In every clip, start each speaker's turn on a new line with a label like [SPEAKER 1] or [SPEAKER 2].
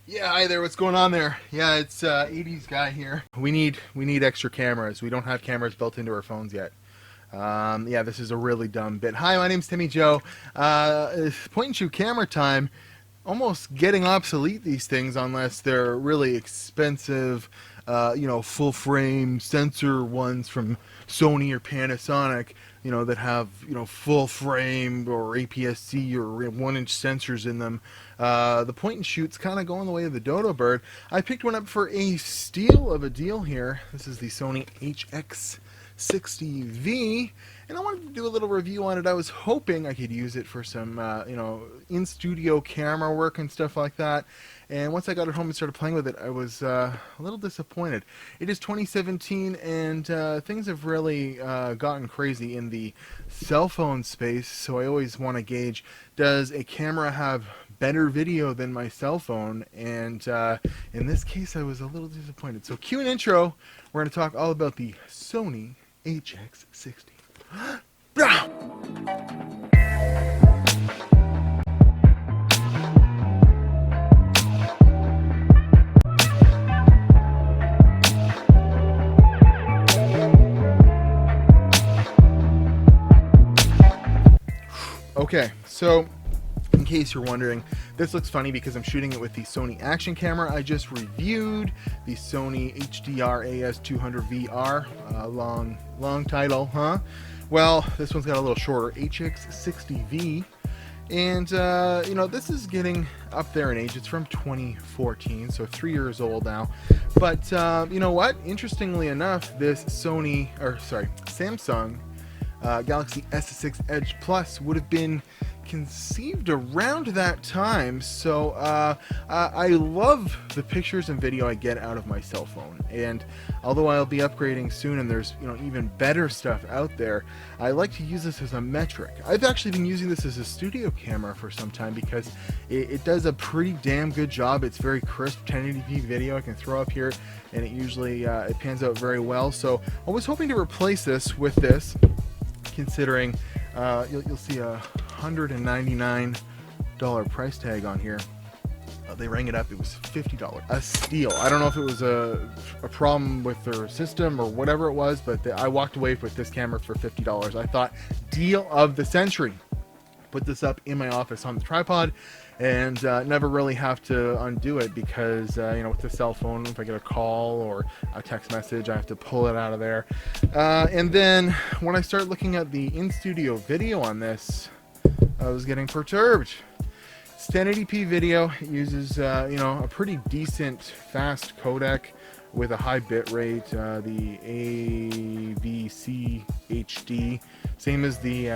[SPEAKER 1] Yeah, hi there. What's going on there? Yeah, it's 80s guy here. We need extra cameras. We don't have cameras built into our phones yet. Yeah, this is a really dumb bit. Hi, my name's Timmy Joe. It's point and shoot camera time. Almost getting obsolete, these things, unless they're really expensive, full frame sensor ones from Sony or Panasonic, that have, full frame or APS-C or 1-inch sensors in them. The point and shoot's kind of going the way of the dodo bird. I picked one up for a steal of a deal here. This is the Sony HX60V, and I wanted to do a little review on it. I was hoping I could use it for some, in-studio camera work and stuff like that. And once I got it home and started playing with it, I was a little disappointed. It is 2017, and things have really gotten crazy in the cell phone space, so I always want to gauge, does a camera have better video than my cell phone? And in this case, I was a little disappointed. So cue an intro. We're going to talk all about the Sony HX60. Okay, so in case you're wondering, this looks funny because I'm shooting it with the Sony action camera I just reviewed, the Sony HDR-AS200VR. Long title, huh? Well, this one's got a little shorter, HX60V. And, this is getting up there in age. It's from 2014, so 3 years old now. But, you know what? Interestingly enough, this Samsung Galaxy S6 Edge Plus would have been conceived around that time. So I love the pictures and video I get out of my cell phone, and although I'll be upgrading soon and there's even better stuff out there, I like to use this as a metric. I've actually been using this as a studio camera for some time because it does a pretty damn good job. It's very crisp 1080p video I can throw up here, and it usually it pans out very well. So I was hoping to replace this with this, considering you'll see a $199 price tag on here. They rang it up, it was $50. A steal. I don't know if it was a problem with their system or whatever it was, but I walked away with this camera for $50. I thought, deal of the century. Put this up in my office on the tripod, and never really have to undo it because with the cell phone, if I get a call or a text message, I have to pull it out of there. And then when I start looking at the in-studio video on this, I was getting perturbed. It's 1080p video. It uses a pretty decent fast codec with a high bit rate, the AVC HD, same as the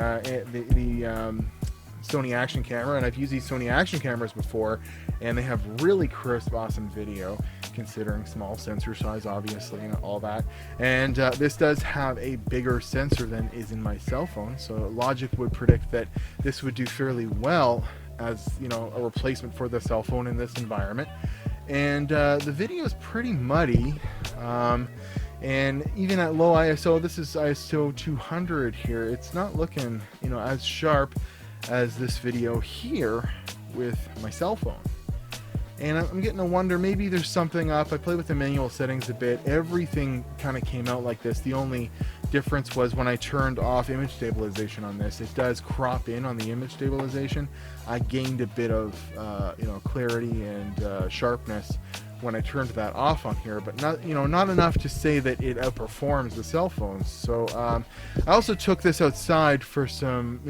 [SPEAKER 1] Sony action camera. And I've used these Sony action cameras before, and they have really crisp, awesome video, considering small sensor size, obviously, and all that. And this does have a bigger sensor than is in my cell phone, so logic would predict that this would do fairly well as a replacement for the cell phone in this environment. And the video is pretty muddy, and even at low ISO, this is ISO 200 here, it's not looking as sharp as this video here with my cell phone. And I'm getting to wonder, maybe there's something up. I played with the manual settings a bit. Everything kind of came out like this. The only difference was when I turned off image stabilization on this. It does crop in on the image stabilization. I gained a bit of clarity and sharpness when I turned that off on here, but not enough to say that it outperforms the cell phones. So I also took this outside for some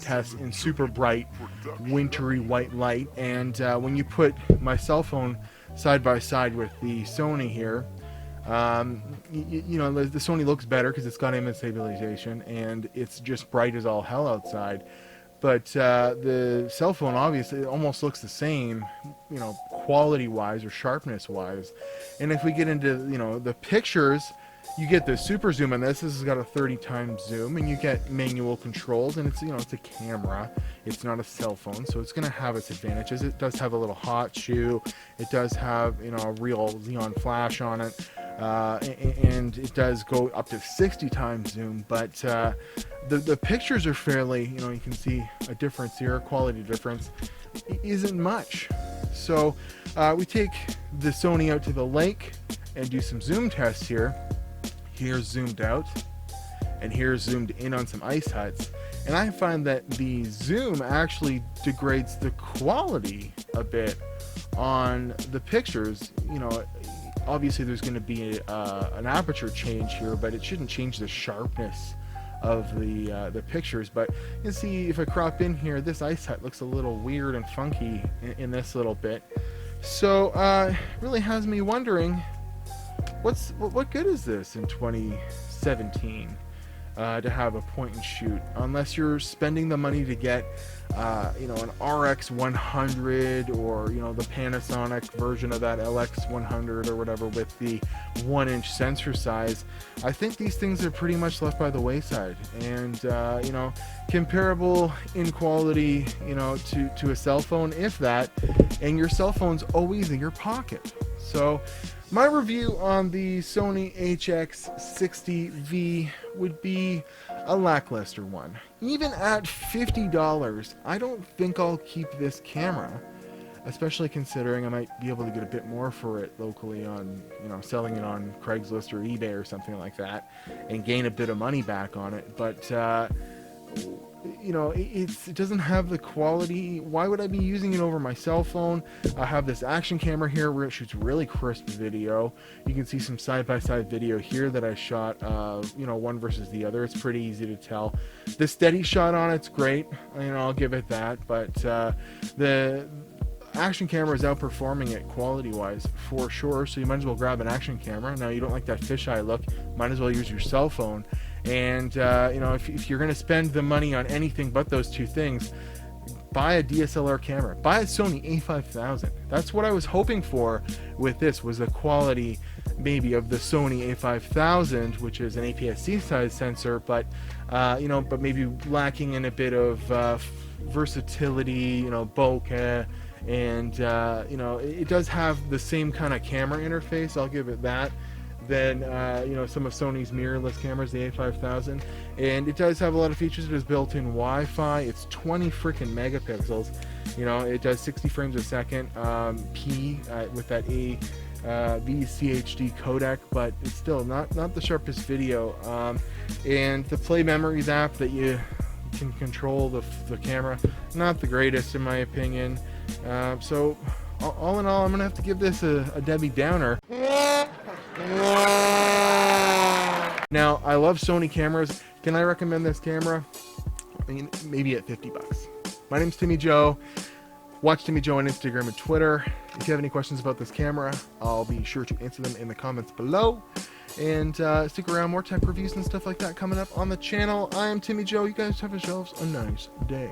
[SPEAKER 1] tests in super bright wintry white light, and when you put my cell phone side by side with the Sony here, the Sony looks better because it's got image stabilization and it's just bright as all hell outside. But the cell phone obviously almost looks the same, quality wise or sharpness wise. And if we get into the pictures, you get the super zoom on this. This has got a 30 times zoom, and you get manual controls, and it's it's a camera. It's not a cell phone, so it's going to have its advantages. It does have a little hot shoe. It does have a real xenon flash on it. and it does go up to 60 times zoom, but the pictures are fairly, you can see a difference here, quality difference isn't much. So we take the Sony out to the lake and do some zoom tests here. Here's zoomed out, and here's zoomed in on some ice huts, and I find that the zoom actually degrades the quality a bit on the pictures. Obviously there's going to be an aperture change here, but it shouldn't change the sharpness of the pictures. But you can see if I crop in here, this ice hut looks a little weird and funky in this little bit. So really has me wondering, what good is this in 2017 to have a point and shoot, unless you're spending the money to get an RX 100 or the Panasonic version of that LX 100 or whatever with the 1-inch sensor size. I think these things are pretty much left by the wayside, and comparable in quality to a cell phone, if that, and your cell phone's always in your pocket. So my review on the Sony HX60V would be a lackluster one. Even at $50, I don't think I'll keep this camera, especially considering I might be able to get a bit more for it locally on, selling it on Craigslist or eBay or something like that, and gain a bit of money back on it. But it doesn't have the quality. Why would I be using it over my cell phone? I have this action camera here where it shoots really crisp video. You can see some side-by-side video here that I shot, one versus the other. It's pretty easy to tell. The steady shot on it's great, I'll give it that, but the action camera is outperforming it quality-wise for sure, so you might as well grab an action camera. Now, you don't like that fisheye look, might as well use your cell phone. And if you're going to spend the money on anything but those two things, buy a DSLR camera. Buy a Sony A5000. That's what I was hoping for with this, was the quality maybe of the Sony A5000, which is an APS-C size sensor, but but maybe lacking in a bit of versatility, bokeh, and it does have the same kind of camera interface, I'll give it that, than some of Sony's mirrorless cameras, the A5000, and it does have a lot of features. It has built-in Wi-Fi. It's 20 freaking megapixels. It does 60 frames a second with that VCHD codec, but it's still not the sharpest video. And the Play Memories app that you can control the camera, not the greatest in my opinion. So all in all, I'm gonna have to give this a Debbie Downer. Now, I love Sony cameras. Can I recommend this camera? Maybe at $50. My name's Timmy Joe. Watch Timmy Joe on Instagram and Twitter. If you have any questions about this camera, I'll be sure to answer them in the comments below. And stick around, more tech reviews and stuff like that coming up on the channel. I am Timmy Joe. You guys have yourselves a nice day.